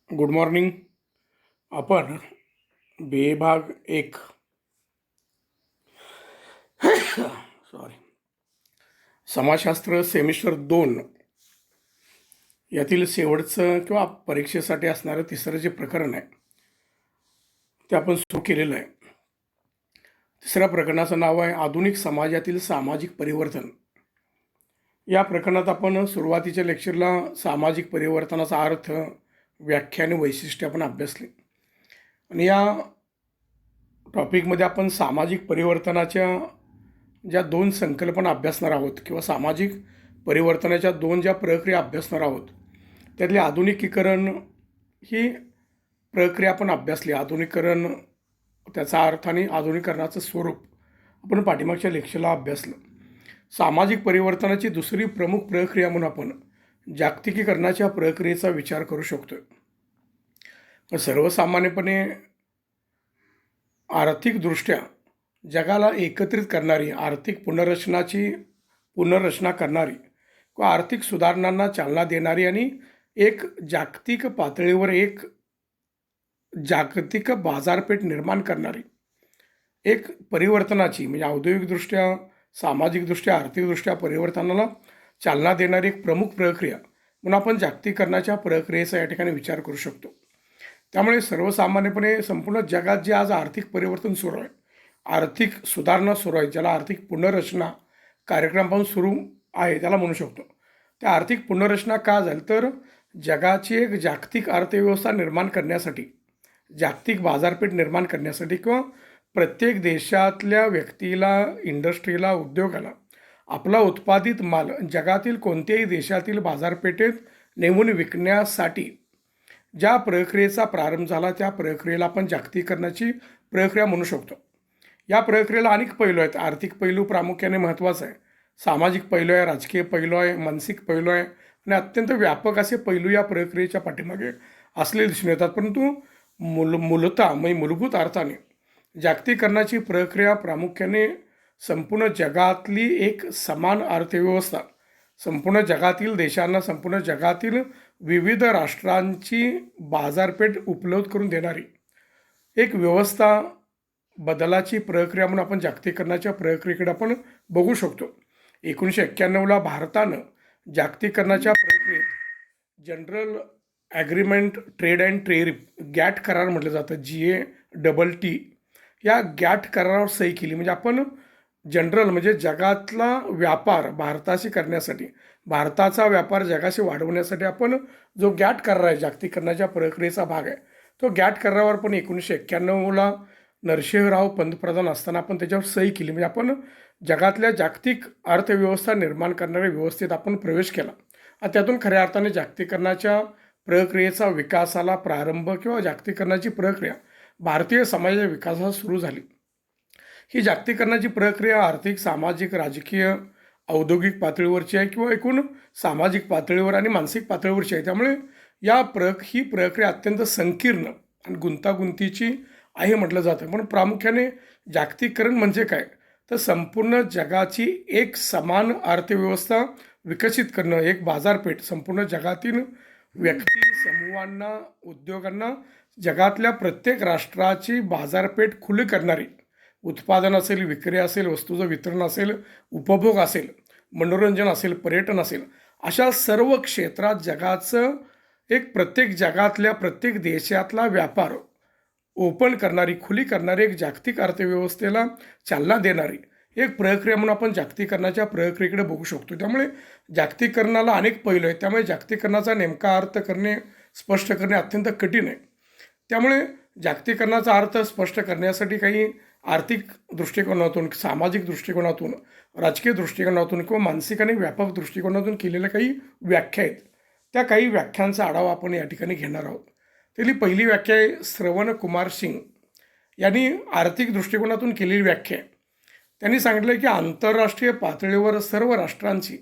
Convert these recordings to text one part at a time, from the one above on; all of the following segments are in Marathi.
Good morning. आपण विभाग एक सॉरी समाजशास्त्र सेमिस्टर 2 यातील शेवटचं किंवा परीक्षेसाठी असणारं तिसरं जे प्रकरण आहे ते आपण सुरू केलेलं आहे. तिसऱ्या प्रकरणाचं नाव आहे आधुनिक समाजातील सामाजिक परिवर्तन. या प्रकरणात आपण सुरुवातीच्या लेक्चरला सामाजिक परिवर्तनाचा अर्थ, व्याख्या आणि वैशिष्ट्ये आपण अभ्यासली. आणि या टॉपिकमध्ये आपण सामाजिक परिवर्तनाच्या ज्या दोन संकल्पना अभ्यासणार आहोत किंवा सामाजिक परिवर्तनाच्या दोन ज्या प्रक्रिया अभ्यासणार आहोत त्यातली आधुनिकीकरण ही प्रक्रिया आपण अभ्यासली. आधुनिकीकरण त्याचा अर्थ आणि आधुनिकीकरणाचं स्वरूप आपण पाठीमागच्या लेक्चरला अभ्यासलं. सामाजिक परिवर्तनाची दुसरी प्रमुख प्रक्रिया म्हणून आपण जागतिकीकरणाच्या प्रक्रियेचा विचार करू शकतो. सर्वसामान्यपणे आर्थिकदृष्ट्या जगाला एकत्रित करणारी, आर्थिक पुनर्रचना करणारी किंवा आर्थिक सुधारणांना चालना देणारी आणि एक जागतिक पातळीवर एक जागतिक बाजारपेठ निर्माण करणारी एक परिवर्तनाची, म्हणजे औद्योगिकदृष्ट्या, सामाजिकदृष्ट्या, आर्थिकदृष्ट्या परिवर्तनाला चालना देणारी एक प्रमुख प्रक्रिया म्हणून आपण जागतिकीकरणाच्या प्रक्रियेचा या ठिकाणी विचार करू शकतो. त्यामुळे सर्वसामान्यपणे संपूर्ण जगात जे आज आर्थिक परिवर्तन सुरू आहे, आर्थिक सुधारणा सुरू आहे, ज्याला आर्थिक पुनर्रचना कार्यक्रम पण सुरू आहे त्याला म्हणू शकतो. त्या आर्थिक पुनर्रचना का झाली तर जगाची एक जागतिक अर्थव्यवस्था निर्माण करण्यासाठी, जागतिक बाजारपेठ निर्माण करण्यासाठी किंवा प्रत्येक देशातल्या व्यक्तीला, इंडस्ट्रीला, उद्योगाला आपला उत्पादित माल जगातील कोणत्याही देशातील बाजारपेठेत नेमून विकण्यासाठी ज्या प्रक्रियेचा प्रारंभ झाला त्या प्रक्रियेला आपण जागतिकीकरणाची प्रक्रिया म्हणू शकतो. या प्रक्रियेला अनेक पैलू आहेत. आर्थिक पैलू प्रामुख्याने महत्त्वाचा आहे, सामाजिक पैलू आहे, राजकीय पैलू आहे, मानसिक पैलू आहे आणि अत्यंत व्यापक असे पैलू या प्रक्रियेच्या पाठीमागे असले दिसून येतात. परंतु म्हणजे मूलभूत अर्थाने जागतिकीकरणाची प्रक्रिया प्रामुख्याने संपूर्ण जगातली एक समान अर्थव्यवस्था, संपूर्ण जगातील देशांना, संपूर्ण जगातील विविध राष्ट्रांची बाजारपेठ उपलब्ध करून देणारी एक व्यवस्था बदलाची प्रक्रिया म्हणून आपण जागतिकीकरणाच्या प्रक्रियेकडे आपण बघू शकतो. 1991ला भारतानं जागतिकीकरणाच्या प्रक्रियेत general agreement trade and tariff, GATT करार म्हटलं जातं, GATT, या गॅट करारावर सही केली. म्हणजे आपण जनरल म्हणजे जगातला व्यापार भारताशी करण्यासाठी, भारताचा व्यापार जगाशी वाढवण्यासाठी आपण जो गॅट करार आहे, जागतिकीकरणाच्या प्रक्रियेचा भाग आहे, तो गॅट करारावर पण 1991ला नरसिंहराव पंतप्रधान असताना आपण त्याच्यावर सही केली. म्हणजे आपण जगातल्या जागतिक अर्थव्यवस्था निर्माण करणाऱ्या व्यवस्थेत आपण प्रवेश केला आणि त्यातून खऱ्या अर्थाने जागतिकीकरणाच्या प्रक्रियेचा विकासाला प्रारंभ किंवा जागतिकीकरणाची प्रक्रिया भारतीय समाजाच्या विकासाला सुरू झाली. ही जागतिकीकरणाची प्रक्रिया आर्थिक, सामाजिक, राजकीय, औद्योगिक पातळीवरची आहे किंवा एकूण सामाजिक पातळीवर आणि मानसिक पातळीवरची आहे. त्यामुळे ही प्रक्रिया अत्यंत संकीर्ण आणि गुंतागुंतीची आहे म्हटलं जातं. पण प्रामुख्याने जागतिकीकरण म्हणजे काय तर संपूर्ण जगाची एक समान अर्थव्यवस्था विकसित करणं, एक बाजारपेठ संपूर्ण जगातील व्यक्ती समूहांना, उद्योगांना जगातल्या प्रत्येक राष्ट्राची बाजारपेठ खुली करणारी, उत्पादन असेल, विक्री असेल, वस्तूचं वितरण असेल, उपभोग असेल, मनोरंजन असेल, पर्यटन असेल, अशा सर्व क्षेत्रात जगाचं प्रत्येक जगातल्या प्रत्येक देशातला व्यापार ओपन करणारी, खुली करणारी, एक जागतिक अर्थव्यवस्थेला चालना देणारी एक प्रक्रिया म्हणून आपण जागतिकीकरणाच्या प्रक्रियेकडे बघू शकतो. त्यामुळे जागतिकीकरणाला अनेक पैलू आहेत. त्यामुळे जागतिकीकरणाचा नेमका अर्थ स्पष्ट करणे अत्यंत कठीण आहे. त्यामुळे जागतिकीकरणाचा अर्थ स्पष्ट करण्यासाठी काही आर्थिक दृष्टिकोनातून, सामाजिक दृष्टिकोनातून, राजकीय दृष्टिकोनातून किंवा मानसिक आणि व्यापक दृष्टिकोनातून केलेल्या काही व्याख्या आहेत. त्या काही व्याख्यांचा आढावा आपण या ठिकाणी घेणार आहोत. त्यातली पहिली व्याख्या आहे श्रवण कुमार सिंग यांनी आर्थिक दृष्टिकोनातून केलेली व्याख्या आहे. त्यांनी सांगितलं की आंतरराष्ट्रीय पातळीवर सर्व राष्ट्रांची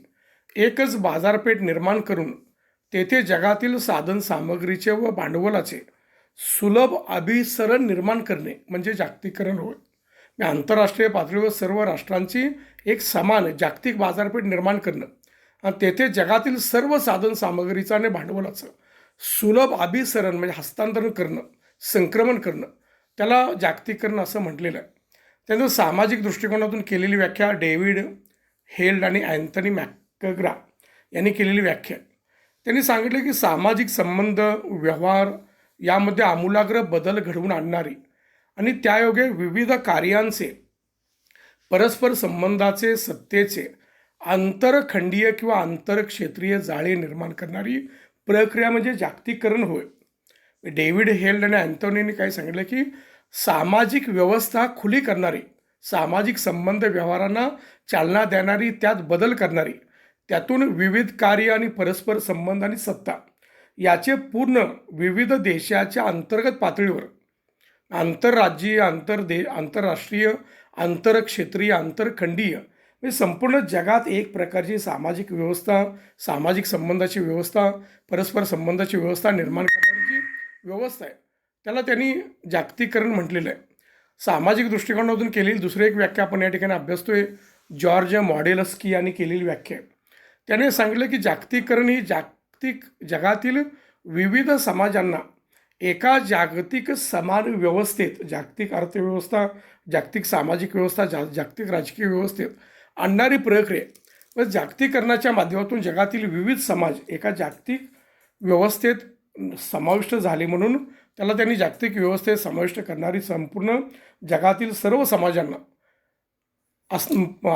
एकच बाजारपेठ निर्माण करून तेथे जगातील साधन सामग्रीचे व भांडवलाचे सुलभ अभिसरण निर्माण करणे म्हणजे जागतिकीकरण होय. आंतरराष्ट्रीय पातळीवर सर्व राष्ट्रांची एक समान जागतिक बाजारपेठ निर्माण करणं आणि तेथे जगातील सर्व साधन सामग्रीचं आणि भांडवलाचं सुलभ अभिसरण म्हणजे हस्तांतरण करणं, संक्रमण करणं, त्याला जागतिकीकरण असं म्हटलेलं आहे. त्यानंतर सामाजिक दृष्टिकोनातून केलेली व्याख्या डेव्हिड हेल्ड आणि अँथनी मॅकग्रा यांनी केलेली व्याख्या. त्यांनी सांगितलं की सामाजिक संबंध, व्यवहार यामध्ये आमूलाग्र बदल घडवून आणणारी आणि त्यायोगे विविध कार्यांचे, परस्पर संबंधाचे, सत्तेचे आंतरखंडीय किंवा आंतरक्षेत्रीय जाळे निर्माण करणारी प्रक्रिया म्हणजे जागतिकीकरण होय. डेव्हिड हेल्ड आणि अँथोनीने काय सांगितलं की सामाजिक व्यवस्था खुली करणारी, सामाजिक संबंध व्यवहारांना चालना देणारी, त्यात बदल करणारी, त्यातून विविध कार्य आणि परस्पर संबंध आणि सत्ता याचे पूर्ण विविध देशाच्या अंतर्गत पातळीवर आंतरराज्यीय, आंतरराष्ट्रीय, आंतरक्षेत्रीय, आंतरखंडीय म्हणजे संपूर्ण जगात एक प्रकारची सामाजिक व्यवस्था, सामाजिक संबंधाची व्यवस्था, परस्पर संबंधाची व्यवस्था निर्माण करणारी जी व्यवस्था आहे त्याला त्यांनी जागतिकीकरण म्हटलेलं आहे. सामाजिक दृष्टिकोनातून केलेली दुसरी एक व्याख्या आपण या ठिकाणी अभ्यासतोय, जॉर्ज मॉडेलस्की यांनी केलेली व्याख्या आहे. त्याने सांगितलं की जागतिकीकरण ही जागतिक जगातील विविध समाजांना एका जागतिक समान व्यवस्थेत, जागतिक अर्थव्यवस्था, जागतिक सामाजिक व्यवस्था, जागतिक राजकीय व्यवस्थेत आणणारी प्रक्रिया. व जागतिकीकरणाच्या माध्यमातून जगातील विविध समाज एका जागतिक व्यवस्थेत समाविष्ट झाले, म्हणून त्याला त्यांनी जागतिक व्यवस्थेत समाविष्ट करणारी संपूर्ण जगातील सर्व समाजांना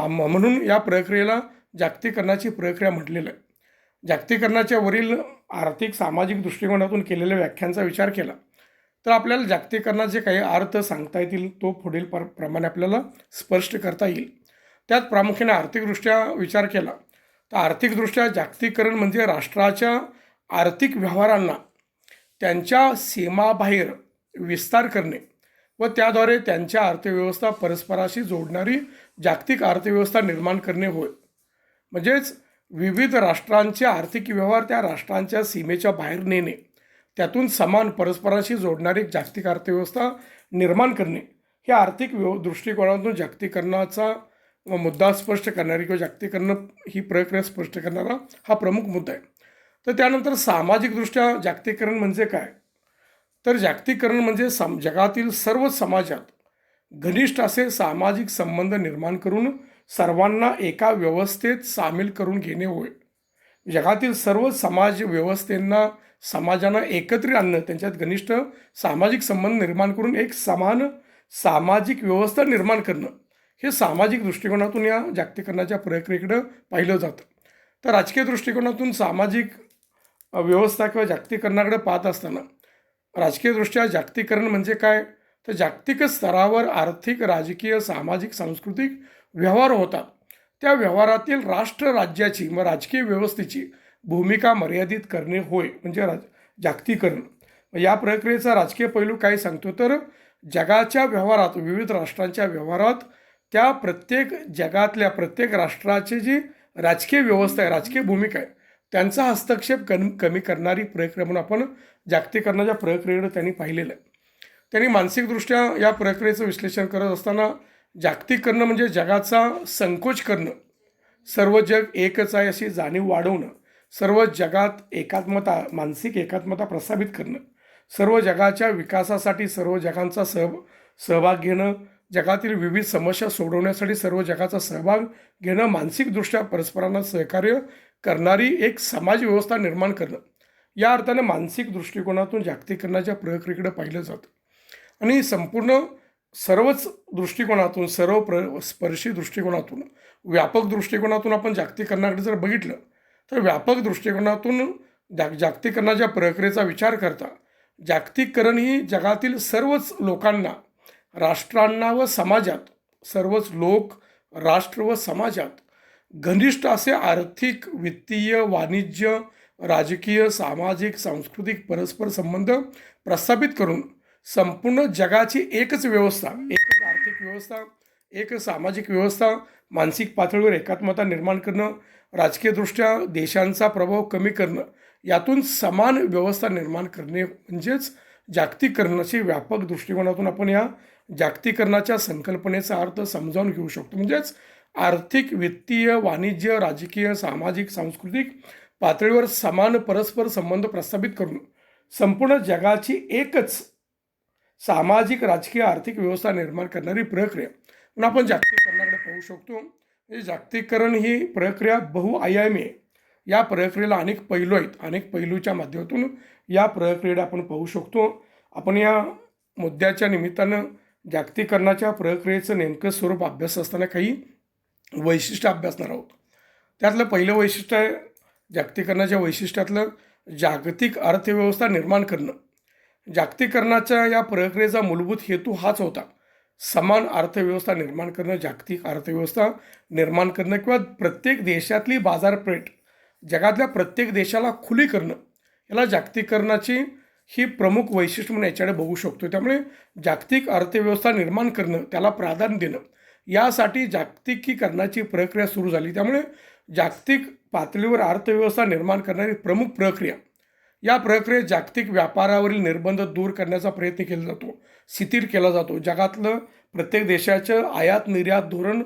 म्हणून या प्रक्रियेला जागतिकीकरणाची प्रक्रिया म्हटलेलं आहे. जागतिकीकरणाच्या वरील आर्थिक सामाजिक दृष्टिकोनातून केलेल्या व्याख्यांचा विचार केला तर आपल्याला जागतिकीकरणाचे काही अर्थ सांगता येतील, तो पुढील प्रमाणे आपल्याला स्पष्ट करता येईल. त्यात प्रामुख्याने आर्थिकदृष्ट्या विचार केला तर आर्थिकदृष्ट्या जागतिकीकरण म्हणजे राष्ट्राच्या आर्थिक व्यवहारांना त्यांच्या सीमाबाहेर विस्तार करणे व त्याद्वारे त्यांच्या अर्थव्यवस्था परस्पराशी जोडणारी जागतिक अर्थव्यवस्था निर्माण करणे होय. म्हणजेच विविध राष्ट्रांचे आर्थिक व्यवहार त्या राष्ट्रांच्या सीमेच्या बाहेर नेणे, त्यातून समान परस्पराशी जोडणारी जागतिक अर्थव्यवस्था निर्माण करणे, हे आर्थिक दृष्टिकोनातून जागतिकीकरणाचा मुद्दा स्पष्ट करणारी किंवा जागतिकीकरण ही प्रक्रिया स्पष्ट करणारा हा प्रमुख मुद्दा आहे. तर त्यानंतर सामाजिकदृष्ट्या जागतिकीकरण म्हणजे काय, तर जागतिकीकरण म्हणजे जगातील सर्व समाजात घनिष्ठ असे सामाजिक संबंध निर्माण करून सर्वांना एका व्यवस्थेत सामील करून घेणे होय. जगातील सर्व समाज व्यवस्थेंना, समाजांना एकत्रित आणणं, त्यांच्यात घनिष्ठ सामाजिक संबंध निर्माण करून एक समान सामाजिक व्यवस्था निर्माण करणं, हे सामाजिक दृष्टिकोनातून या जागतिकीकरणाच्या प्रक्रियेकडं पाहिलं जातं. तर राजकीय दृष्टिकोनातून सामाजिक व्यवस्था किंवा जागतिकीकरणाकडे पाहत असताना राजकीयदृष्ट्या जागतिकीकरण म्हणजे काय, तर जागतिक स्तरावर आर्थिक, राजकीय, सामाजिक, सांस्कृतिक व्यवहार होतात. त्या व्यवहारातील राष्ट्र राज्याची व राजकीय व्यवस्थेची भूमिका मर्यादित करणे होय म्हणजे जागतिकीकरण. या प्रक्रियेचा राजकीय पैलू काय सांगतो, तर जगाच्या व्यवहारात, विविध राष्ट्रांच्या व्यवहारात त्या प्रत्येक जगातल्या प्रत्येक राष्ट्राची जी राजकीय व्यवस्था आहे, राजकीय भूमिका आहे, त्यांचा हस्तक्षेप कमी करणारी प्रक्रिया म्हणून आपण जागतिकीकरणाच्या प्रक्रियेकडे त्यांनी पाहिलेलं आहे. त्यांनी मानसिकदृष्ट्या या प्रक्रियेचं विश्लेषण करत असताना जागतिकीकरण म्हणजे जगाचा संकोच करणं, सर्व जग एकच आहे अशी जाणीव वाढवणं, सर्व जगात एकात्मता, मानसिक एकात्मता प्रस्थापित करणं, सर्व जगाच्या विकासासाठी सर्व जगांचा सहभाग घेणं, जगातील विविध समस्या सोडवण्यासाठी सर्व जगाचा सहभाग घेणं, मानसिकदृष्ट्या परस्परांना सहकार्य करणारी एक समाज व्यवस्था निर्माण करणं, या अर्थाने मानसिक दृष्टिकोनातून जागतिकीकरणाच्या प्रक्रियेकडे पाहिलं जातं. आणि संपूर्ण सर्वच दृष्टिकोनातून, सर्व स्पर्शी दृष्टिकोनातून, व्यापक दृष्टिकोनातून आपण जागतिकीकरणाकडे जर बघितलं तर व्यापक दृष्टिकोनातून जागतिकीकरणाच्या प्रक्रियेचा विचार करता जागतिकीकरण ही जगातील सर्वच लोकांना, राष्ट्रांना व समाजात, सर्वच लोक, राष्ट्र व समाजात घनिष्ठ असे आर्थिक, वित्तीय, वाणिज्य, राजकीय, सामाजिक, सांस्कृतिक परस्पर संबंध प्रस्थापित करून संपूर्ण जगाची एकच व्यवस्था, एकच आर्थिक व्यवस्था, एक सामाजिक व्यवस्था, मानसिक पातळीवर एकात्मता निर्माण करणं, राजकीयदृष्ट्या देशांचा प्रभाव कमी करणं, यातून समान व्यवस्था निर्माण करणे म्हणजेच जागतिकीकरणाची व्यापक दृष्टिकोनातून आपण या जागतिकीकरणाच्या संकल्पनेचा अर्थ समजावून घेऊ शकतो. म्हणजेच आर्थिक, वित्तीय, वाणिज्य, राजकीय, सामाजिक, सांस्कृतिक पातळीवर समान परस्पर संबंध प्रस्थापित करून संपूर्ण जगाची एकच सामाजिक राजकीय आर्थिक व्यवस्था निर्माण करणारी प्रक्रिया म्हणून आपण जागतिकीकरणाकडे पाहू शकतो. म्हणजे जागतिकीकरण ही प्रक्रिया बहुआयामी आहे. या प्रक्रियेला अनेक पैलू आहेत. अनेक पैलूच्या माध्यमातून या प्रक्रियेला आपण पाहू शकतो. आपण या मुद्द्याच्या निमित्तानं जागतिकीकरणाच्या प्रक्रियेचं नेमकं स्वरूप अभ्यास असताना काही वैशिष्ट्य अभ्यासणार आहोत. त्यातलं पहिलं वैशिष्ट्य आहे जागतिकीकरणाच्या वैशिष्ट्यातलं जागतिक अर्थव्यवस्था निर्माण करणं. जागतिकीकरणाच्या या प्रक्रियेचा मूलभूत हेतू हाच होता, समान अर्थव्यवस्था निर्माण करणं, जागतिक अर्थव्यवस्था निर्माण करणं किंवा प्रत्येक देशातली बाजारपेठ जगातल्या प्रत्येक देशाला खुली करणं. याला जागतिकीकरणाची ही प्रमुख वैशिष्ट्य म्हणून याच्याकडे बघू शकतो. त्यामुळे जागतिक अर्थव्यवस्था निर्माण करणं, त्याला प्राधान्य देणं, यासाठी जागतिकीकरणाची प्रक्रिया सुरू झाली. त्यामुळे जागतिक पातळीवर अर्थव्यवस्था निर्माण करणारी प्रमुख प्रक्रिया, या प्रक्रियेत जागतिक व्यापारावरील निर्बंध दूर करण्याचा प्रयत्न केला जातो, शिथिल केला जातो. जगातलं प्रत्येक देशाचं आयात निर्यात धोरण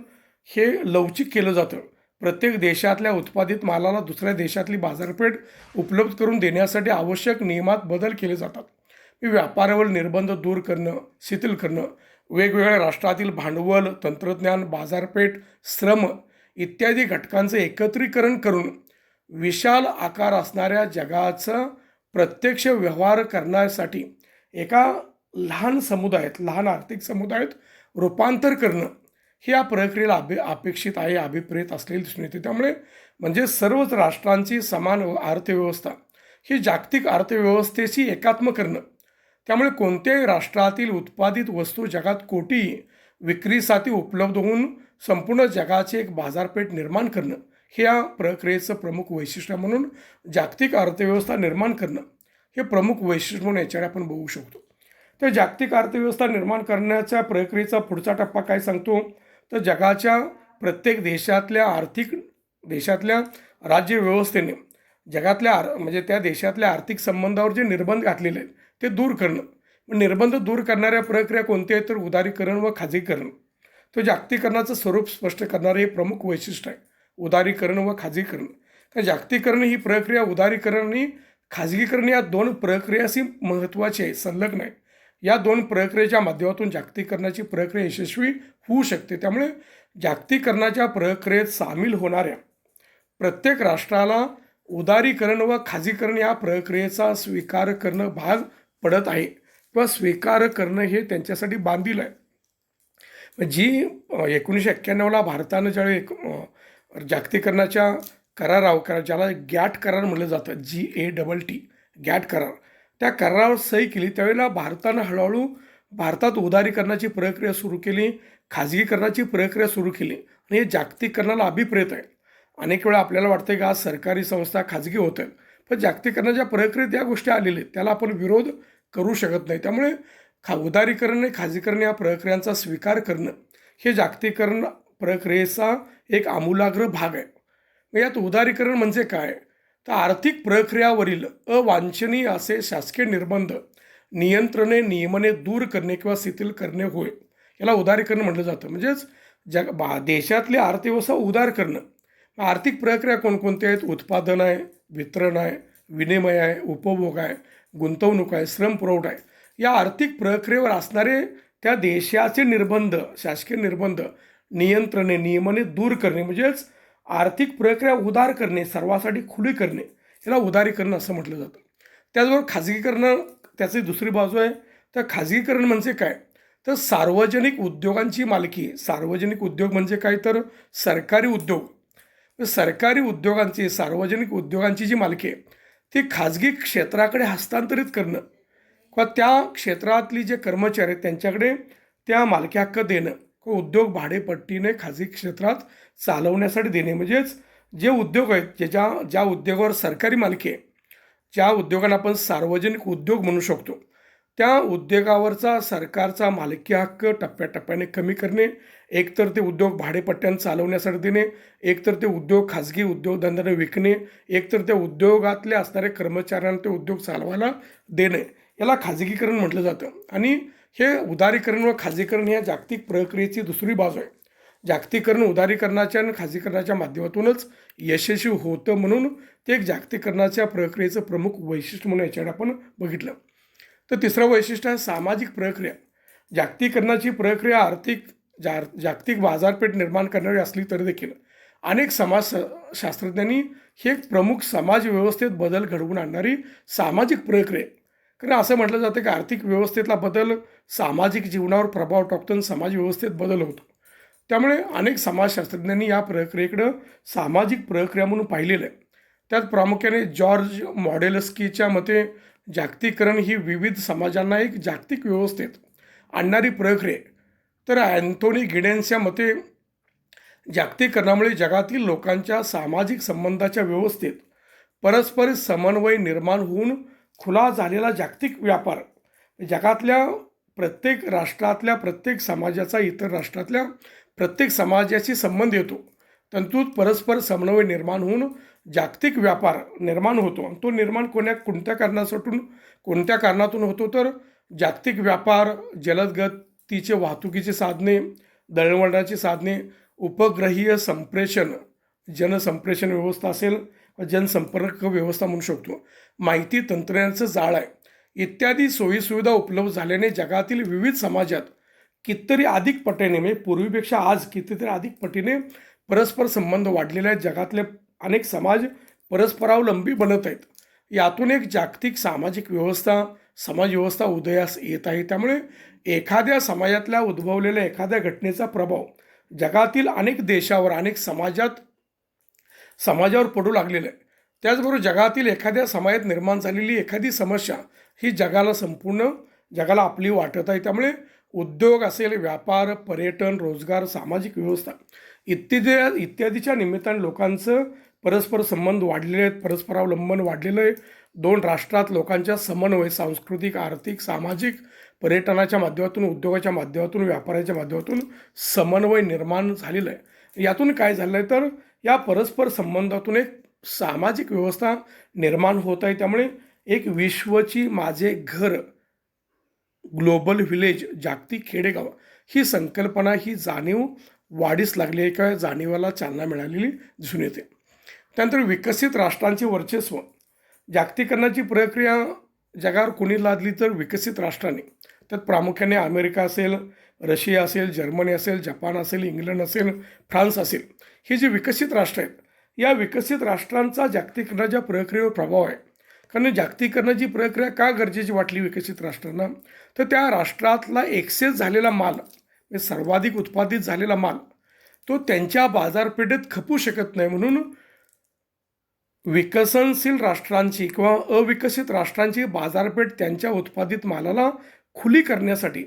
हे लवचिक केलं जातं. प्रत्येक देशातल्या उत्पादित मालाला दुसऱ्या देशातली बाजारपेठ उपलब्ध करून देण्यासाठी आवश्यक नियमात बदल केले जातात. व्यापारावर निर्बंध दूर करणं, शिथिल करणं, वेगवेगळ्या राष्ट्रातील भांडवल, तंत्रज्ञान, बाजारपेठ, श्रम इत्यादी घटकांचं एकत्रीकरण करून विशाल आकार असणाऱ्या जगाचं प्रत्यक्ष व्यवहार करण्यासाठी एका लहान समुदायात, लहान आर्थिक समुदायात रूपांतर करणं ही या प्रक्रियेला अपेक्षित आहे, अभिप्रेत असलेली दिसून येते. त्यामुळे म्हणजे सर्वच राष्ट्रांची समान अर्थव्यवस्था ही जागतिक अर्थव्यवस्थेशी एकात्म करणं. त्यामुळे कोणत्याही राष्ट्रातील उत्पादित वस्तू जगात कोटी विक्रीसाठी उपलब्ध होऊन संपूर्ण जगाची एक बाजारपेठ निर्माण करणं हे या प्रक्रियेचं प्रमुख वैशिष्ट्य म्हणून जागतिक अर्थव्यवस्था निर्माण करणं हे प्रमुख वैशिष्ट्य म्हणून याच्याकडे आपण बघू शकतो. तर जागतिक अर्थव्यवस्था निर्माण करण्याच्या प्रक्रियेचा पुढचा टप्पा काय सांगतो, तर जगाच्या प्रत्येक देशातल्या राज्यव्यवस्थेने जगातल्या म्हणजे त्या देशातल्या आर्थिक संबंधावर जे निर्बंध घातलेले आहेत ते दूर करणं. निर्बंध दूर करणाऱ्या प्रक्रिया कोणती आहे, तर उदारीकरण व खाजगीकरण. तो जागतिकीकरणाचं स्वरूप स्पष्ट करणारे हे प्रमुख वैशिष्ट्य आहे, उदारीकरण व खाजगीकरण. तर जागतिकीकरण ही प्रक्रिया उदारीकरण आणि खाजगीकरण या दोन प्रक्रियाशी महत्त्वाची आहे, संलग्न आहे. या दोन प्रक्रियेच्या माध्यमातून जागतिकीकरणाची प्रक्रिया यशस्वी होऊ शकते. त्यामुळे जागतिकीकरणाच्या प्रक्रियेत सामील होणाऱ्या प्रत्येक राष्ट्राला उदारीकरण व खाजगीकरण या प्रक्रियेचा स्वीकार करणं भाग पडत आहे किंवा स्वीकार करणं हे त्यांच्यासाठी बांधील आहे. जी 1991ला भारतानं ज्यावेळी जागतिकीकरणाच्या करारावर, ज्याला गॅट करार म्हटलं जातं, GATT गॅट करार, त्या करारावर सही केली, त्यावेळेला भारतानं हळूहळू भारतात उदारीकरणाची प्रक्रिया सुरू केली, खाजगीकरणाची प्रक्रिया सुरू केली आणि हे जागतिकीकरणाला अभिप्रेत आहे. अनेक वेळा आपल्याला वाटतं की आज सरकारी संस्था खाजगी होत आहेत, पण जागतिकीकरणाच्या प्रक्रियेत या गोष्टी आलेल्या आहेत, त्याला आपण विरोध करू शकत नाही. त्यामुळे उदारीकरण आणि खाजगीकरण या प्रक्रियांचा स्वीकार करणं हे जागतिकीकरण प्रक्रियेचा एक आमूलाग्र भाग आहे. मग यात उदारीकरण म्हणजे काय, तर आर्थिक प्रक्रियावरील अवांछनीय असे शासकीय निर्बंध, नियंत्रणे, नियमने दूर करणे किंवा शिथिल करणे होय. याला उदारीकरण म्हटलं जातं. म्हणजेच देशातली अर्थव्यवस्था उदार करणं. आर्थिक प्रक्रिया कोणकोणत्या आहेत, उत्पादन आहे, वितरण आहे, विनिमय आहे, उपभोग आहे, गुंतवणूक आहे, श्रम पुरवठा आहे. या आर्थिक प्रक्रियेवर असणारे त्या देशाचे निर्बंध, शासकीय निर्बंध, नियंत्रणे, नियमने दूर करणे, म्हणजेच आर्थिक प्रक्रिया उदार करणे, सर्वांसाठी खुली करणे, याला उदारीकरण असं म्हटलं जातं. त्याचबरोबर खाजगीकरण त्याची दुसरी बाजू आहे. तर खाजगीकरण म्हणजे काय, तर सार्वजनिक उद्योगांची मालकी. सार्वजनिक उद्योग म्हणजे काय, तर सरकारी उद्योग. सरकारी उद्योगांची, सार्वजनिक उद्योगांची जी मालकी आहे ती खाजगी क्षेत्राकडे हस्तांतरित करणं किंवा त्या क्षेत्रातली जे कर्मचारी आहेत त्यांच्याकडे त्या मालकी हक्क देणं किंवा उद्योग भाडेपट्टीने खाजगी क्षेत्रात चालवण्यासाठी देणे. म्हणजेच जे उद्योग आहेत, ज्या उद्योगावर सरकारी मालकी आहे, ज्या उद्योगांना आपण सार्वजनिक उद्योग म्हणू शकतो, त्या उद्योगावरचा सरकारचा मालकी हक्क टप्प्याटप्प्याने कमी करणे, एकतर ते उद्योग भाडेपट्ट्यानं चालवण्यासाठी देणे, एकतर ते उद्योग खाजगी उद्योगधंद्याने विकणे, एकतर त्या उद्योगातले असणाऱ्या कर्मचाऱ्यांना ते उद्योग चालवायला देणे, याला खाजगीकरण म्हटलं जातं. आणि हे उदारीकरण व खाजगीकरण या जागतिक प्रक्रियेची दुसरी बाजू आहे. जागतिकीकरण उदारीकरणाच्या आणि खाजगीकरणाच्या माध्यमातूनच यशस्वी होतं, म्हणून ते एक जागतिकीकरणाच्या प्रक्रियेचं प्रमुख वैशिष्ट्य म्हणून याच्याकडे आपण बघितलं. तर तिसरं वैशिष्ट्य आहे सामाजिक प्रक्रिया. जागतिकीकरणाची प्रक्रिया जागतिक बाजारपेठ निर्माण करणारी असली तरी देखील अनेक समाजशास्त्रज्ञांनी हे एक प्रमुख समाज व्यवस्थेत बदल घडवून आणणारी सामाजिक प्रक्रिया. कारण असं म्हटलं जातं की आर्थिक व्यवस्थेतला बदल सामाजिक जीवनावर प्रभाव टाकतो आणि समाज व्यवस्थेत बदल होतो. त्यामुळे अनेक समाजशास्त्रज्ञांनी या प्रक्रियेकडं सामाजिक प्रक्रिया म्हणून पाहिलेलं आहे. त्यात प्रामुख्याने जॉर्ज मॉडेलस्कीच्या मते जागतिकीकरण ही विविध समाजांना एक जागतिक व्यवस्थेत आणणारी प्रक्रिया आहे. तर अँथोनी गिडेन्सच्या मते जागतिकीकरणामुळे जगातील लोकांच्या सामाजिक संबंधाच्या व्यवस्थेत परस्पर समन्वय निर्माण होऊन खुला झालेला जागतिक व्यापार जगातल्या प्रत्येक राष्ट्रातल्या प्रत्येक समाजाचा इतर राष्ट्रातल्या प्रत्येक समाजाशी संबंध येतो. तंतूत परस्पर समन्वय निर्माण होऊन जागतिक व्यापार निर्माण होतो. तो निर्माण कोणत्या कारणातून होतो तर जागतिक व्यापार, जलद गतीचे वाहतुकीची साधने, दळणवळणाची साधने, उपग्रहीय संप्रेषण, जनसंप्रेषण व्यवस्था असेल, जनसंपर्क व्यवस्था म्हणू शकतो, माहिती तंत्रज्ञानाचं जाळ आहे, इत्यादी सोयीसुविधा उपलब्ध झाल्याने जगातील विविध समाजात कितीतरी अधिक पटीने म्हणजे पूर्वीपेक्षा आज कितीतरी अधिक पटीने परस्पर संबंध वाढलेले आहेत. जगातले अनेक समाज परस्परावलंबी बनत आहेत. यातून एक जागतिक सामाजिक व्यवस्था, समाज व्यवस्था उदयास येत आहे. त्यामुळे एखाद्या समाजातल्या उद्भवलेल्या एखाद्या घटनेचा प्रभाव जगातील अनेक देशावर, अनेक समाजावर पडू लागलेला आहे. त्याचबरोबर जगातील एखाद्या समाजात निर्माण झालेली एखादी समस्या ही संपूर्ण जगाला आपली वाटत आहे. त्यामुळे उद्योग असेल, व्यापार, पर्यटन, रोजगार, सामाजिक व्यवस्था इत्यादीच्या निमित्ताने लोकांचं परस्पर संबंध वाढलेले आहेत, परस्परावलंबन वाढलेलं आहे. दोन राष्ट्रात लोकांच्या समन्वय सांस्कृतिक, आर्थिक, सामाजिक, पर्यटनाच्या माध्यमातून, उद्योगाच्या माध्यमातून, व्यापाराच्या माध्यमातून समन्वय निर्माण झालेलं आहे. यातून काय झालं आहे तर या परस्पर संबंधातून एक सामाजिक व्यवस्था निर्माण होत आहे. त्यामुळे एक विश्वची माझे घर, ग्लोबल व्हिलेज, जागतिक खेडेगाव ही संकल्पना, ही जाणीव वाढीस लागली आहे किंवा जाणीवाला चालना मिळालेली दिसून येते. त्यानंतर विकसित राष्ट्रांचे वर्चस्व. जागतिकीकरणाची प्रक्रिया जगावर कोणी लादली तर विकसित राष्ट्रांनी. त्यात प्रामुख्याने अमेरिका असेल, रशिया असेल, जर्मनी असेल, जपान असेल, इंग्लंड असेल, फ्रान्स असेल, हे जे विकसित राष्ट्र आहेत, या विकसित राष्ट्रांचा जागतिकीकरणाच्या प्रक्रियेवर प्रभाव आहे. कारण जागतिकीकरणाची प्रक्रिया का गरजेची वाटली विकसित राष्ट्रांना तर त्या राष्ट्रातला एक्सेस झालेला माल, म्हणजे सर्वाधिक उत्पादित झालेला माल, तो त्यांच्या बाजारपेठेत खपू शकत नाही. म्हणून विकसनशील राष्ट्रांची किंवा अविकसित राष्ट्रांची बाजारपेठ त्यांच्या उत्पादित मालाला खुली करण्यासाठी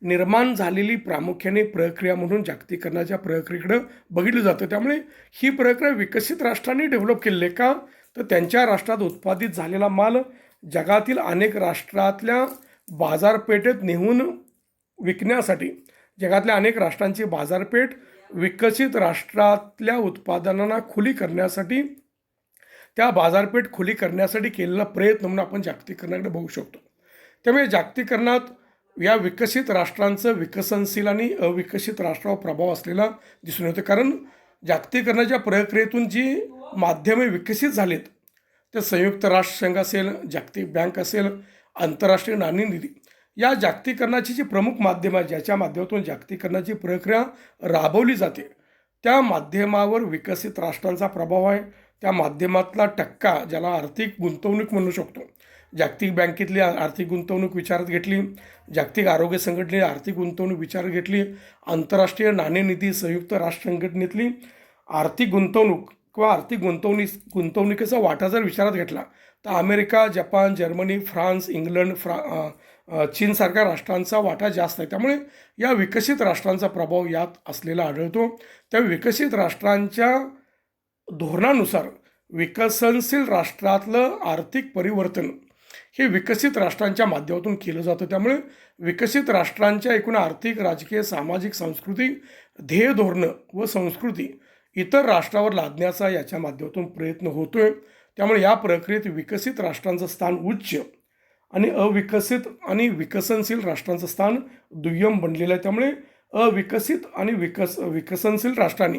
निर्माण झालेली प्रामुख्याने प्रक्रिया म्हणून जागतिकीकरणाच्या प्रक्रियेकडे बघितलं जातं. त्यामुळे ही प्रक्रिया विकसित राष्ट्रांनी डेव्हलप केलेली आहे. का तर त्यांच्या राष्ट्रात उत्पादित झालेला माल जगातील अनेक राष्ट्रातल्या बाजारपेठेत नेऊन विकण्यासाठी, जगातल्या अनेक राष्ट्रांची बाजारपेठ विकसित राष्ट्रातल्या उत्पादनांना खुली करण्यासाठी, त्या बाजारपेठ खुली करण्यासाठी केलेला प्रयत्न म्हणून आपण जागतिकीकरणाकडे बघू शकतो. त्यामुळे जागतिकीकरणात या विकसित राष्ट्रांचं विकसनशील आणि अविकसित राष्ट्रावर प्रभाव असलेला दिसून येतो. कारण जागतिकीकरणाच्या प्रक्रियेतून जी माध्यमे विकसित झालीत, तर संयुक्त राष्ट्रसंघ असेल, जागतिक बँक असेल, आंतरराष्ट्रीय नाणेनिधी, या जागतिकीकरणाची जी प्रमुख माध्यमं आहेत, ज्याच्या माध्यमातून जागतिकीकरणाची प्रक्रिया राबवली जाते, त्या माध्यमावर विकसित राष्ट्रांचा प्रभाव आहे. त्या माध्यमातला टक्का, ज्याला आर्थिक गुंतवणूक म्हणू शकतो, जागतिक बँकेतली आर्थिक गुंतवणूक विचारात घेतली, जागतिक आरोग्य संघटनेने आर्थिक गुंतवणूक विचारात घेतली, आंतरराष्ट्रीय नाणेनिधी, संयुक्त राष्ट्र संघटनेतली आर्थिक गुंतवणूक किंवा आर्थिक गुंतवणुकीचा वाटा जर विचारात घेतला तर America, Japan, Germany, France, England, चीनसारख्या राष्ट्रांचा वाटा जास्त आहे. त्यामुळे या विकसित राष्ट्रांचा प्रभाव यात असलेला आढळतो. त्या विकसित राष्ट्रांच्या धोरणानुसार विकसनशील राष्ट्रातलं आर्थिक परिवर्तन हे विकसित राष्ट्रांच्या माध्यमातून केलं जातं. त्यामुळे विकसित राष्ट्रांच्या एकूण आर्थिक, राजकीय, सामाजिक, सांस्कृतिक ध्येय, धोरणं व संस्कृती इतर राष्ट्रावर लादण्याचा याच्या माध्यमातून प्रयत्न होतोय. त्यामुळे या प्रक्रियेत विकसित राष्ट्रांचं स्थान उच्च आणि अविकसित आणि विकसनशील राष्ट्रांचं स्थान दुय्यम बनलेलं आहे. त्यामुळे अविकसित आणि विकसनशील राष्ट्रांनी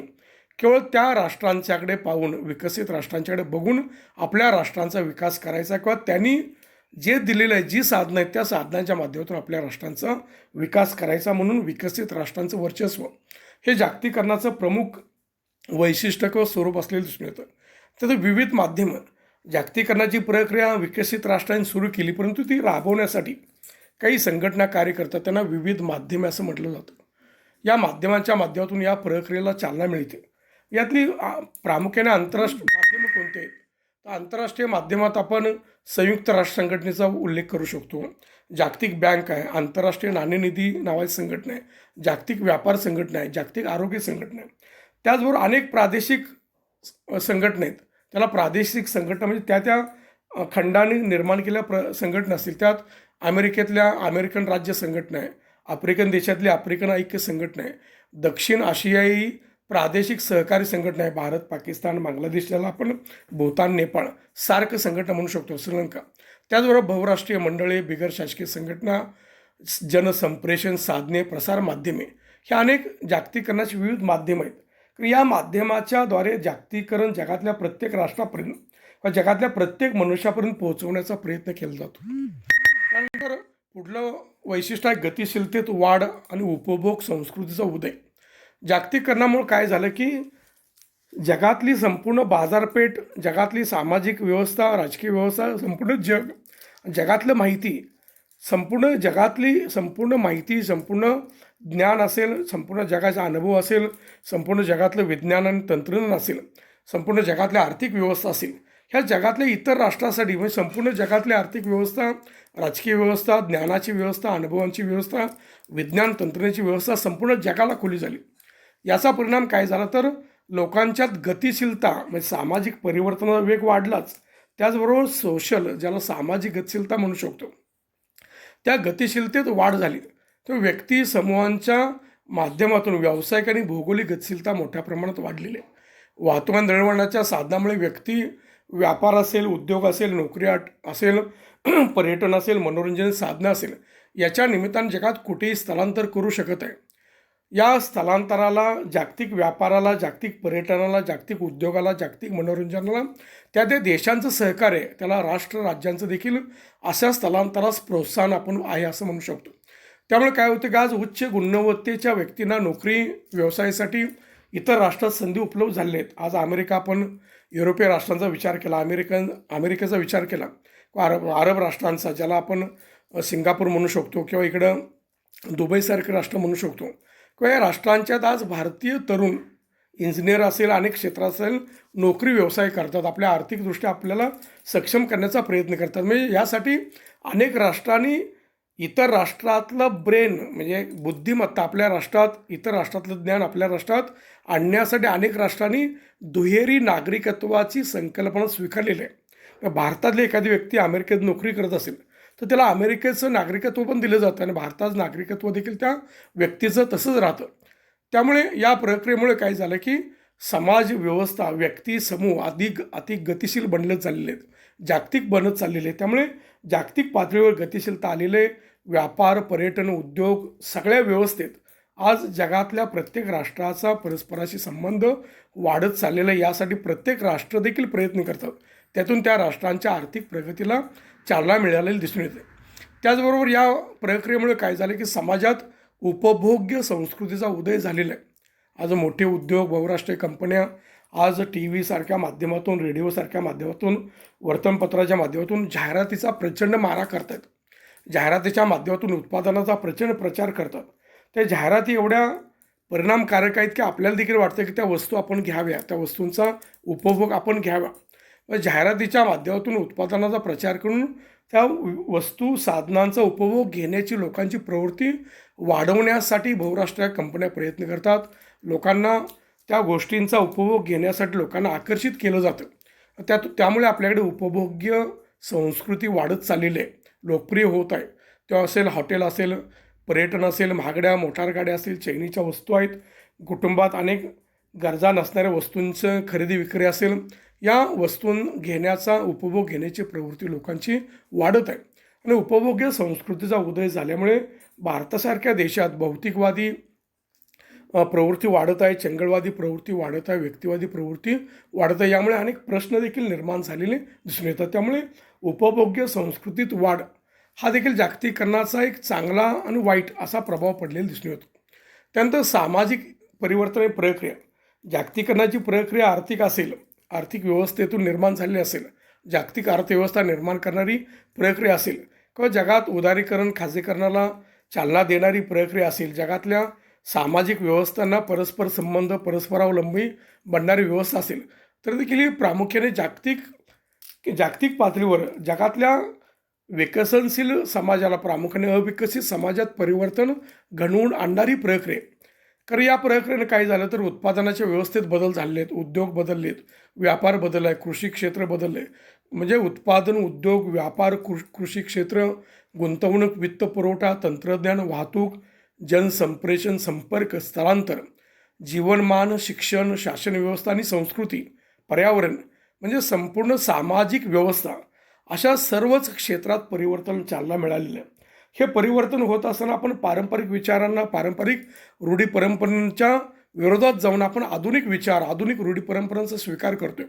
केवळ त्या राष्ट्रांच्याकडे पाहून, विकसित राष्ट्रांच्याकडे बघून आपल्या राष्ट्रांचा विकास करायचा किंवा त्यांनी जे दिलेलं आहे, जी साधनं आहेत, त्या साधनांच्या माध्यमातून आपल्या राष्ट्रांचा विकास करायचा. म्हणून विकसित राष्ट्रांचं वर्चस्व हे जागतिकीकरणाचं प्रमुख वैशिष्ट्य किंवा स्वरूप असलेलं दिसून येतं. त्याचं विविध माध्यमं, जागतिकीकरणाची प्रक्रिया विकसित राष्ट्रांनी सुरू केली, परंतु ती राबवण्यासाठी काही संघटना कार्य करतात. त्यांना विविध माध्यमे असं म्हटलं जातं. या माध्यमांच्या माध्यमातून या प्रक्रियेला चालना मिळते. यातली प्रामुख्याने आंतरराष्ट्रीय माध्यमं कोणते आहेत? तर आंतरराष्ट्रीय माध्यमात आपण संयुक्त राष्ट्र संघटनेचा उल्लेख करू शकतो. जागतिक बँक आहे, आंतरराष्ट्रीय नाणेनिधी नावाची संघटना आहे, जागतिक व्यापार संघटना आहे, जागतिक आरोग्य संघटना आहे. त्याचबरोबर अनेक प्रादेशिक संघटना आहेत. त्याला प्रादेशिक संघटना म्हणजे त्या खंडाने निर्माण केलेल्या संघटना असतील. त्यात अमेरिकेतल्या अमेरिकन राज्य संघटना आहे, आफ्रिकन देशातली आफ्रिकन ऐक्य संघटना आहे, दक्षिण आशियाई प्रादेशिक सहकारी संघटना आहे, भारत, पाकिस्तान, बांगलादेश, ज्याला आपण भूतान, नेपाळ सार्क संघटना म्हणू शकतो, श्रीलंका. त्याचबरोबर बहुराष्ट्रीय मंडळे, बिगर शासकीय संघटना, जनसंप्रेषण साधने, प्रसार माध्यमे, ह्या अनेक जागतिकीकरणाची विविध माध्यमं आहेत. या माध्यमाच्या द्वारे जागतिकीकरण जगातल्या प्रत्येक राष्ट्रापर्यंत व जगातल्या प्रत्येक मनुष्यापर्यंत पोहोचवण्याचा प्रयत्न केला जातो. त्यानंतर पुढलं वैशिष्ट्य आहे गतिशीलतेत वाढ आणि उपभोग संस्कृतीचा उदय. जागतिकीकरणामुळे काय झालं की जगातली संपूर्ण बाजारपेठ, जगातली सामाजिक व्यवस्था, राजकीय व्यवस्था, संपूर्ण जगातलं माहिती, संपूर्ण जगातली संपूर्ण माहिती, संपूर्ण ज्ञान असेल, संपूर्ण जगाचा अनुभव असेल, संपूर्ण जगातलं विज्ञान आणि तंत्रज्ञान असेल, संपूर्ण जगातल्या आर्थिक व्यवस्था असेल, ह्या जगातल्या इतर राष्ट्रासाठी म्हणजे संपूर्ण जगातली आर्थिक व्यवस्था, राजकीय व्यवस्था, ज्ञानाची व्यवस्था, अनुभवांची व्यवस्था, विज्ञान तंत्रज्ञानाची व्यवस्था संपूर्ण जगाला खुली झाली. याचा परिणाम काय झाला तर लोकांच्यात गतिशीलता म्हणजे सामाजिक परिवर्तनाचा वेग वाढलाच. त्याचबरोबर सोशल, ज्याला सामाजिक गतिशीलता म्हणू शकतो, त्या गतिशीलतेत वाढ झाली. तर व्यक्ती समूहांच्या माध्यमातून व्यावसायिक आणि भौगोलिक गतिशीलता मोठ्या प्रमाणात वाढलेली आहे. वाहतूक दळणवळणाच्या साधनामुळे व्यक्ती व्यापार असेल, उद्योग असेल, नोकरी असेल, पर्यटन असेल, मनोरंजन साधनं असेल, याच्या निमित्तानं जगात कुठेही स्थलांतर करू शकत आहे. या स्थलांतराला, जागतिक व्यापाराला, जागतिक पर्यटनाला, जागतिक उद्योगाला, जागतिक मनोरंजनाला त्या देशांचं सहकार्य, त्याला राष्ट्र राज्यांचं देखील अशा स्थलांतरास प्रोत्साहन आपण आहे असं म्हणू शकतो. त्यामुळे काय होतं की आज उच्च गुणवत्तेच्या व्यक्तींना नोकरी, व्यवसायासाठी इतर राष्ट्रात संधी उपलब्ध झालेल्या आहेत. आज अमेरिका, आपण युरोपिय राष्ट्रांचा विचार केला, अमेरिकेचा विचार केला, अरब राष्ट्रांचा, ज्याला आपण सिंगापूर म्हणू शकतो, किंवा इकडं दुबईसारखे राष्ट्र म्हणू शकतो, किंवा या राष्ट्रांच्यात आज भारतीय तरुण इंजिनियर असेल, अनेक क्षेत्रात असेल, नोकरी व्यवसाय करतात, आपल्या आर्थिकदृष्ट्या आपल्याला सक्षम करण्याचा प्रयत्न करतात. म्हणजे यासाठी अनेक राष्ट्रांनी इतर राष्ट्रातलं ब्रेन म्हणजे बुद्धिमत्ता आपल्या राष्ट्रात, इतर राष्ट्रातलं ज्ञान आपल्या राष्ट्रात आणण्यासाठी अनेक राष्ट्रांनी दुहेरी नागरिकत्वाची संकल्पना स्वीकारलेली आहे. भारतातली एखादी व्यक्ती अमेरिकेत नोकरी करत असेल तर त्याला अमेरिकेचं नागरिकत्व पण दिलं जातं आणि भारताचं नागरिकत्व देखील त्या व्यक्तीचं तसंच राहतं. त्यामुळे या प्रक्रियेमुळे काय झालं की समाज व्यवस्था, व्यक्ती समूह अधिक गतिशील बनले चाललेले आहेत, जागतिक बनत चाललेले आहेत. त्यामुळे जागतिक पातळीवर गतिशीलता आलेले व्यापार, पर्यटन, उद्योग सगळ्या व्यवस्थेत आज जगातल्या प्रत्येक राष्ट्राचा परस्पराशी संबंध वाढत चाललेला आहे. यासाठी प्रत्येक राष्ट्र देखील प्रयत्न करतात, त्यातून त्या राष्ट्रांच्या आर्थिक प्रगतीला चालना मिळालेली दिसून येते. त्याचबरोबर या प्रक्रियेमुळे काय झालं की समाजात उपभोग्य संस्कृतीचा उदय झालेला आहे. आज मोठे उद्योग, बहुराष्ट्रीय कंपन्या आज टी व्हीसारख्या माध्यमातून, रेडिओसारख्या माध्यमातून, वर्तमानपत्राच्या माध्यमातून जाहिरातीचा प्रचंड मारा करतात. जाहिरातीच्या माध्यमातून उत्पादनाचा प्रचंड प्रचार करतात. त्या जाहिराती एवढ्या परिणामकारक आहेत की आपल्याला देखील वाटतं की त्या वस्तू आपण घ्याव्या, त्या वस्तूंचा उपभोग आपण घ्यावा. जाहिरातीच्या माध्यमातून उत्पादनाचा प्रचार करून त्या वस्तू साधनांचा उपभोग घेण्याची लोकांची प्रवृत्ती वाढवण्यासाठी बहुराष्ट्रीय कंपन्या प्रयत्न करतात. लोकांना त्या गोष्टींचा उपभोग घेण्यासाठी लोकांना आकर्षित केलं जातं. त्यामुळे आपल्याकडे उपभोग्य संस्कृती वाढत चाललेली आहे, लोकप्रिय होत आहे. तेव्हा असेल हॉटेल असेल, पर्यटन असेल, महागड्या मोटार गाड्या असतील, चैनीच्या वस्तू आहेत, कुटुंबात अनेक गरजा नसणाऱ्या वस्तूंचं खरेदी विक्री असेल, या वस्तू घेण्याचा, उपभोग घेण्याची प्रवृत्ती लोकांची वाढत आहे. आणि उपभोग्य संस्कृतीचा उदय झाल्यामुळे भारतासारख्या देशात भौतिकवादी प्रवृत्ती वाढत आहे, चंगळवादी प्रवृत्ती वाढत आहे, व्यक्तिवादी प्रवृत्ती वाढत आहे. यामुळे अनेक प्रश्न देखील निर्माण झालेले दिसून येतात. त्यामुळे उपभोग्य संस्कृतीत वाढ हा देखील जागतिकीकरणाचा एक चांगला आणि वाईट असा प्रभाव पडलेला दिसून येतो. त्यानंतर सामाजिक परिवर्तन प्रक्रिया, जागतिकीकरणाची प्रक्रिया आर्थिक असेल, आर्थिक व्यवस्थेतून निर्माण झालेली असेल, जागतिक अर्थव्यवस्था निर्माण करणारी प्रक्रिया असेल, किंवा जगात उदारीकरण खाजगीकरणाला चालना देणारी प्रक्रिया असेल, जगातल्या सामाजिक व्यवस्थांना परस्पर संबंध परस्परावलंबी बनणारी व्यवस्था असेल, तर देखील ही प्रामुख्याने जागतिक पातळीवर जगातल्या विकसनशील समाजाला, प्रामुख्याने अविकसित समाजात परिवर्तन घडवून आणणारी प्रक्रिया. कारण या प्रक्रियेने काय झालं तर उत्पादनाच्या व्यवस्थेत बदल झाले आहेत, उद्योग बदललेत, व्यापार बदलला आहे, कृषी क्षेत्र बदलले. म्हणजे उत्पादन, उद्योग, व्यापार, कृषी क्षेत्र, गुंतवणूक, वित्तपुरवठा, तंत्रज्ञान, वाहतूक, जनसंप्रेषण, संपर्क, स्थलांतर, जीवनमान, शिक्षण, शासन व्यवस्था आणि संस्कृती, पर्यावरण म्हणजे संपूर्ण सामाजिक व्यवस्था, अशा सर्वच क्षेत्रात परिवर्तन चालना मिळालेलं आहे. हे परिवर्तन होत असताना आपण पारंपरिक विचारांना, पारंपरिक रूढी परंपरांच्या विरोधात जाऊन आपण आधुनिक विचार, आधुनिक रूढी परंपरांचा स्वीकार करतोय.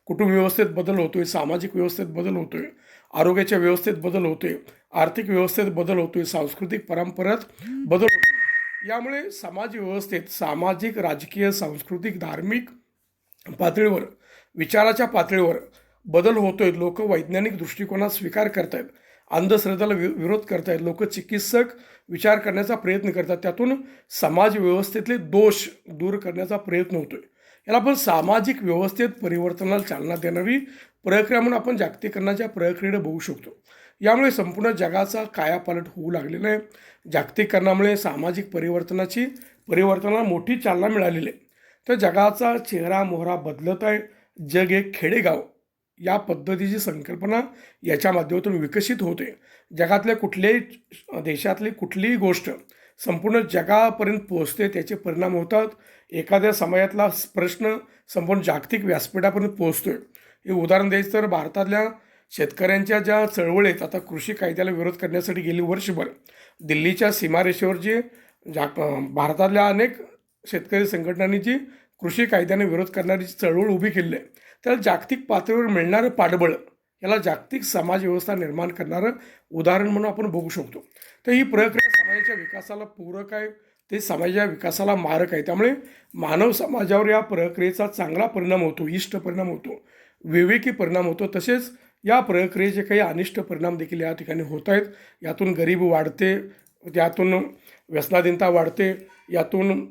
कुटुंब व्यवस्थेत बदल होतोय, सामाजिक व्यवस्थेत बदल होतोय, आरोग्याच्या व्यवस्थेत बदल होतोय, आर्थिक व्यवस्थेत बदल होतोय, सांस्कृतिक परंपरात बदल होतोय. यामुळे समाज व्यवस्थेत सामाजिक, राजकीय, सांस्कृतिक, धार्मिक पातळीवर, विचाराच्या पातळीवर बदल होतोय. लोक वैज्ञानिक दृष्टिकोनात स्वीकार करतायत, अंधश्रद्धेला विरोध करतायत, लोक चिकित्सक विचार करण्याचा प्रयत्न करतात, त्यातून समाज व्यवस्थेतले दोष दूर करण्याचा प्रयत्न होतोय. याला आपण सामाजिक व्यवस्थेत परिवर्तनाला चालना देणारी प्रक्रिया म्हणून आपण जागतिकीकरणाच्या प्रक्रियेकडे बघू शकतो. यामुळे संपूर्ण जगाचा कायापालट होऊ लागलेला आहे. जागतिकीकरणामुळे सामाजिक परिवर्तनाला मोठी चालना मिळालेली आहे. तर जगाचा चेहरा मोहरा बदलत आहे. जग एक खेडेगाव या पद्धतीची संकल्पना याच्या माध्यमातून विकसित होते. जगातल्या कुठल्याही देशातली कुठलीही गोष्ट संपूर्ण जगापर्यंत पोहोचते, त्याचे परिणाम होतात. एखाद्या समाजातला प्रश्न संपूर्ण जागतिक व्यासपीठापर्यंत पोहोचतोय. हे उदाहरण द्यायचं तर भारतातल्या शेतकऱ्यांच्या ज्या चळवळीत, आता कृषी कायद्याला विरोध करण्यासाठी गेली वर्षभर दिल्लीच्या सीमारेषेवर जे भारतातल्या अनेक शेतकरी संघटनांनी जी कृषी कायद्याने विरोध करणारी चळवळ उभी केली आहे, त्याला जागतिक पातळीवर मिळणारं पाठबळ, याला जागतिक समाज व्यवस्था निर्माण करणारं उदाहरण म्हणून आपण बघू शकतो. तर ही प्रक्रिया समाजाच्या विकासाला पूरक आहे, ते समाजाच्या विकासाला मारक आहे. त्यामुळे मानव समाजावर या प्रक्रियेचा चांगला परिणाम होतो, इष्ट परिणाम होतो, विवेकी परिणाम होतो. तसेच या प्रक्रियेचे काही अनिष्ट परिणाम देखील या ठिकाणी होत आहेत. यातून गरिबी वाढते, यातून व्यसनाधीनता वाढते, यातून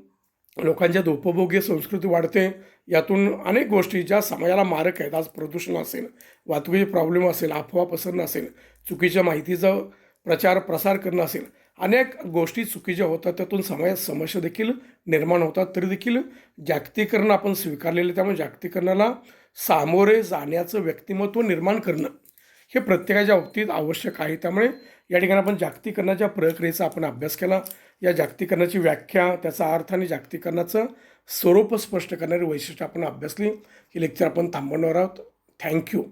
लोकांच्यात उपभोग्य संस्कृती वाढते, यातून अनेक गोष्टी ज्या समाजाला मारक आहेत, आज प्रदूषण असेल, वाहतुकीचे प्रॉब्लेम असेल, अफवा पसरणं असेल, चुकीच्या माहितीचा प्रसार करणं असेल, अनेक गोष्टी चुकीच्या होतात, त्यातून समाजात समस्या देखील निर्माण होतात. तरी देखील जागतिकीकरण आपण स्वीकारलेलं, त्यामुळे जागतिकीकरणाला सामोरे जाण्याचं व्यक्तिमत्व निर्माण करणं हे प्रत्येकाच्या बाबतीत आवश्यक आहे. त्यामुळे या ठिकाणी आपण जागतिकीकरणाच्या प्रक्रियेचा आपण अभ्यास केला. या जागतिकीकरणाची व्याख्या, त्याचा अर्थ आणि जागतिकीकरणाचं स्वरूप स्पष्ट करणारी वैशिष्ट्य आपण अभ्यासली. ही लेक्चर आपण थांबवणार आहोत. थँक्यू.